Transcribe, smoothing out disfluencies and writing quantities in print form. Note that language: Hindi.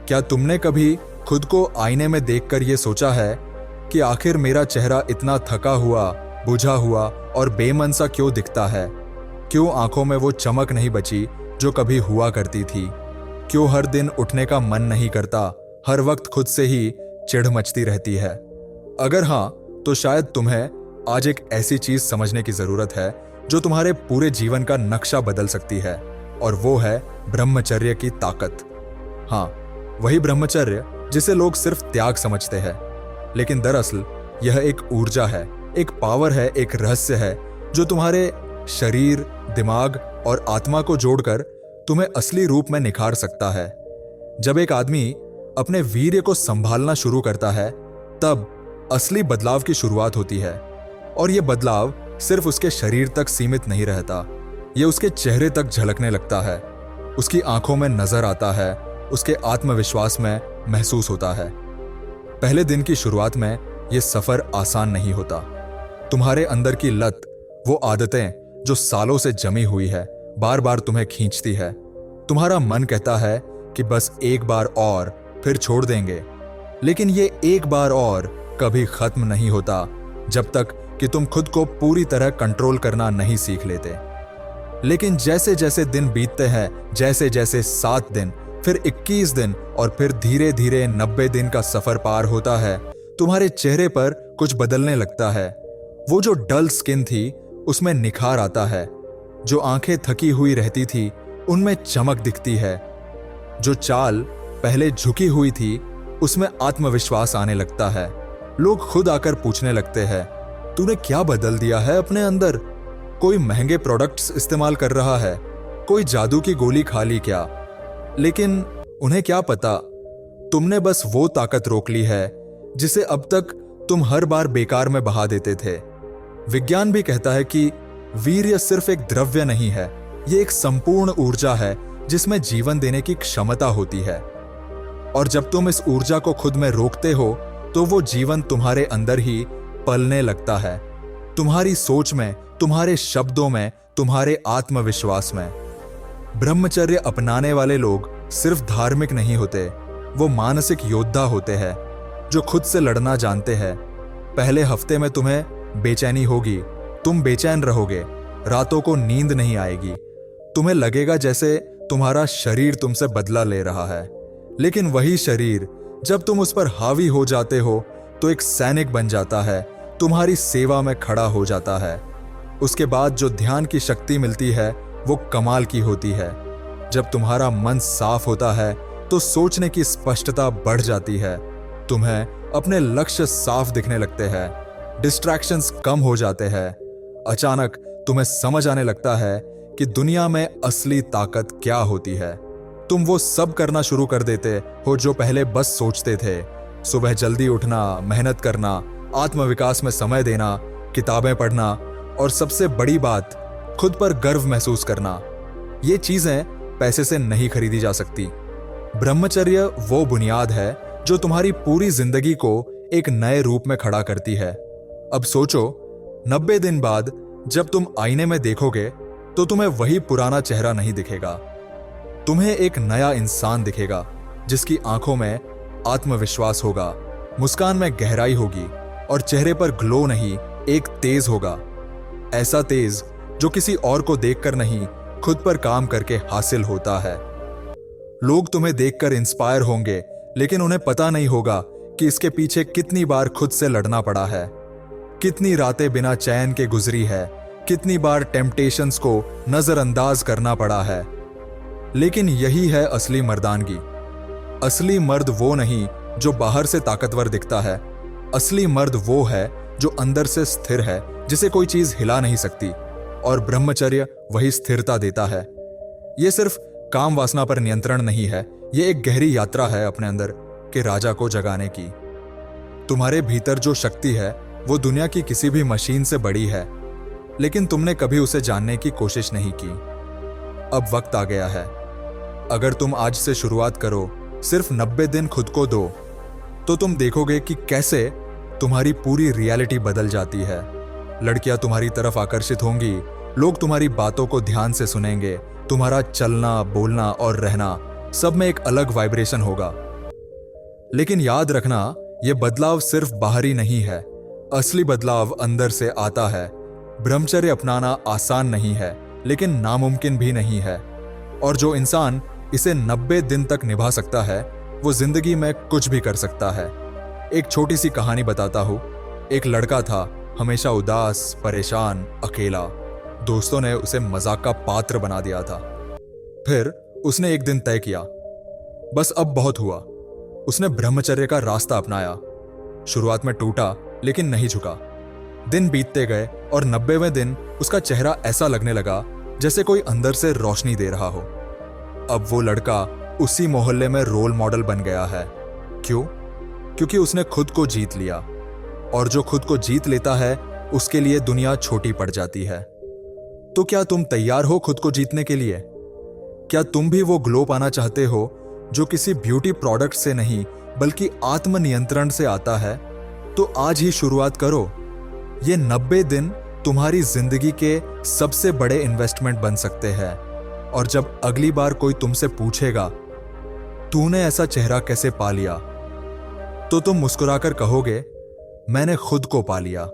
क्या तुमने कभी खुद को आईने में देखकर ये सोचा है कि आखिर मेरा चेहरा इतना थका हुआ, बुझा हुआ और बेमन सा क्यों दिखता है? क्यों आंखों में वो चमक नहीं बची जो कभी हुआ करती थी? क्यों हर दिन उठने का मन नहीं करता, हर वक्त खुद से ही चिढ़ मचती रहती है? अगर हाँ, तो शायद तुम्हें आज एक ऐसी चीज समझने की जरूरत है जो तुम्हारे पूरे जीवन का नक्शा बदल सकती है, और वो है ब्रह्मचर्य की ताकत। हाँ, वही ब्रह्मचर्य जिसे लोग सिर्फ त्याग समझते हैं, लेकिन दरअसल यह एक ऊर्जा है, एक पावर है, एक रहस्य है जो तुम्हारे शरीर, दिमाग और आत्मा को जोड़कर तुम्हें असली रूप में निखार सकता है। जब एक आदमी अपने वीर्य को संभालना शुरू करता है, तब असली बदलाव की शुरुआत होती है। और यह बदलाव सिर्फ उसके शरीर तक सीमित नहीं रहता, यह उसके चेहरे तक झलकने लगता है, उसकी आंखों में नजर आता है, उसके आत्मविश्वास में महसूस होता है। पहले दिन की शुरुआत में यह सफर आसान नहीं होता। तुम्हारे अंदर की लत, वो आदतें जो सालों से जमी हुई है, बार बार तुम्हें खींचती है। तुम्हारा मन कहता है कि बस एक बार और, फिर छोड़ देंगे। लेकिन ये एक बार और कभी खत्म नहीं होता जब तक कि तुम खुद को पूरी तरह कंट्रोल करना नहीं सीख लेते। लेकिन जैसे जैसे दिन बीतते हैं, जैसे जैसे 7 दिन, फिर 21 दिन और फिर धीरे धीरे 90 दिन का सफर पार होता है, तुम्हारे चेहरे पर कुछ बदलने लगता है। वो जो डल स्किन थी उसमें निखार आता है, जो आंखें थकी हुई रहती थी उनमें चमक दिखती है, जो चाल पहले झुकी हुई थी उसमें आत्मविश्वास आने लगता है। लोग खुद आकर पूछने लगते हैं, तूने क्या बदल दिया है अपने अंदर? कोई महंगे प्रोडक्ट्स इस्तेमाल कर रहा है? कोई जादू की गोली खा ली क्या? लेकिन उन्हें क्या पता, तुमने बस वो ताकत रोक ली है जिसे अब तक तुम हर बार बेकार में बहा देते थे। विज्ञान भी कहता है कि वीर्य सिर्फ एक द्रव्य नहीं है, ये एक संपूर्ण ऊर्जा है जिसमें जीवन देने की क्षमता होती है। और जब तुम इस ऊर्जा को खुद में रोकते हो तो वो जीवन तुम्हारे अंदर ही पलने लगता है, तुम्हारी सोच में, तुम्हारे शब्दों में, तुम्हारे आत्मविश्वास में। ब्रह्मचर्य अपनाने वाले लोग सिर्फ धार्मिक नहीं होते, वो मानसिक योद्धा होते हैं जो खुद से लड़ना जानते हैं। पहले हफ्ते में तुम्हें बेचैनी होगी, तुम बेचैन रहोगे, रातों को नींद नहीं आएगी, तुम्हें लगेगा जैसे तुम्हारा शरीर तुमसे बदला ले रहा है। लेकिन वही शरीर जब तुम उस पर हावी हो जाते हो तो एक सैनिक बन जाता है, तुम्हारी सेवा में खड़ा हो जाता है। उसके बाद जो ध्यान की शक्ति मिलती है वो कमाल की होती है। जब तुम्हारा मन साफ होता है तो सोचने की स्पष्टता बढ़ जाती है, तुम्हें अपने लक्ष्य साफ दिखने लगते हैं, डिस्ट्रैक्शंस कम हो जाते हैं। अचानक तुम्हें समझ आने लगता है कि दुनिया में असली ताकत क्या होती है। तुम वो सब करना शुरू कर देते हो जो पहले बस सोचते थे। सुबह जल्दी उठना, मेहनत करना, आत्मविकास में समय देना, किताबें पढ़ना और सबसे बड़ी बात, खुद पर गर्व महसूस करना। ये चीजें पैसे से नहीं खरीदी जा सकती। ब्रह्मचर्य वो बुनियाद है जो तुम्हारी पूरी जिंदगी को एक नए रूप में खड़ा करती है। अब सोचो, 90 दिन बाद जब तुम आईने में देखोगे तो तुम्हें वही पुराना चेहरा नहीं दिखेगा। तुम्हें एक नया इंसान दिखेगा जिसकी आंखों में आत्मविश्वास होगा, मुस्कान में गहराई होगी और चेहरे पर ग्लो नहीं, एक तेज होगा। ऐसा तेज जो किसी और को देखकर नहीं, खुद पर काम करके हासिल होता है। लोग तुम्हें देखकर इंस्पायर होंगे, लेकिन उन्हें पता नहीं होगा कि इसके पीछे कितनी बार खुद से लड़ना पड़ा है, कितनी रातें बिना चैन के गुजरी है, कितनी बार टेम्पटेशंस को नजरअंदाज करना पड़ा है। लेकिन यही है असली मर्दानगी। असली मर्द वो नहीं जो बाहर से ताकतवर दिखता है, असली मर्द वो है जो अंदर से स्थिर है, जिसे कोई चीज हिला नहीं सकती। और ब्रह्मचर्य वही स्थिरता देता है। यह सिर्फ काम वासना पर नियंत्रण नहीं है, यह एक गहरी यात्रा है अपने अंदर के राजा को जगाने की। तुम्हारे भीतर जो शक्ति है वो दुनिया की किसी भी मशीन से बड़ी है, लेकिन तुमने कभी उसे जानने की कोशिश नहीं की। अब वक्त आ गया है। अगर तुम आज से शुरुआत करो, सिर्फ 90 दिन खुद को दो, तो तुम देखोगे कि कैसे तुम्हारी पूरी रियलिटी बदल जाती है। लड़कियां तुम्हारी तरफ आकर्षित होंगी, लोग तुम्हारी बातों को ध्यान से सुनेंगे, तुम्हारा चलना, बोलना और रहना सब में एक अलग वाइब्रेशन होगा। लेकिन याद रखना, यह बदलाव सिर्फ बाहरी नहीं है, असली बदलाव अंदर से आता है। ब्रह्मचर्य अपनाना आसान नहीं है, लेकिन नामुमकिन भी नहीं है। और जो इंसान इसे 90 दिन तक निभा सकता है, वो जिंदगी में कुछ भी कर सकता है। एक छोटी सी कहानी बताता हूँ। एक लड़का था, हमेशा उदास, परेशान, अकेला। दोस्तों ने उसे मजाक का पात्र बना दिया था। फिर उसने एक दिन तय किया, बस अब बहुत हुआ। उसने ब्रह्मचर्य का रास्ता अपनाया। शुरुआत में टूटा, लेकिन नहीं झुका। दिन बीतते गए और 90वें दिन उसका चेहरा ऐसा लगने लगा जैसे कोई अंदर से रोशनी दे रहा हो। अब वो लड़का उसी मोहल्ले में रोल मॉडल बन गया है। क्यों? क्योंकि उसने खुद को जीत लिया। और जो खुद को जीत लेता है, उसके लिए दुनिया छोटी पड़ जाती है। तो क्या तुम तैयार हो खुद को जीतने के लिए? क्या तुम भी वो ग्लो पाना चाहते हो जो किसी ब्यूटी प्रोडक्ट से नहीं, बल्कि आत्मनियंत्रण से आता है? तो आज ही शुरुआत करो। ये 90 दिन तुम्हारी जिंदगी के सबसे बड़े इन्वेस्टमेंट बन सकते हैं। और जब अगली बार कोई तुमसे पूछेगा, तूने ऐसा चेहरा कैसे पा लिया, तो तुम मुस्कुराकर कहोगे, मैंने खुद को पा लिया।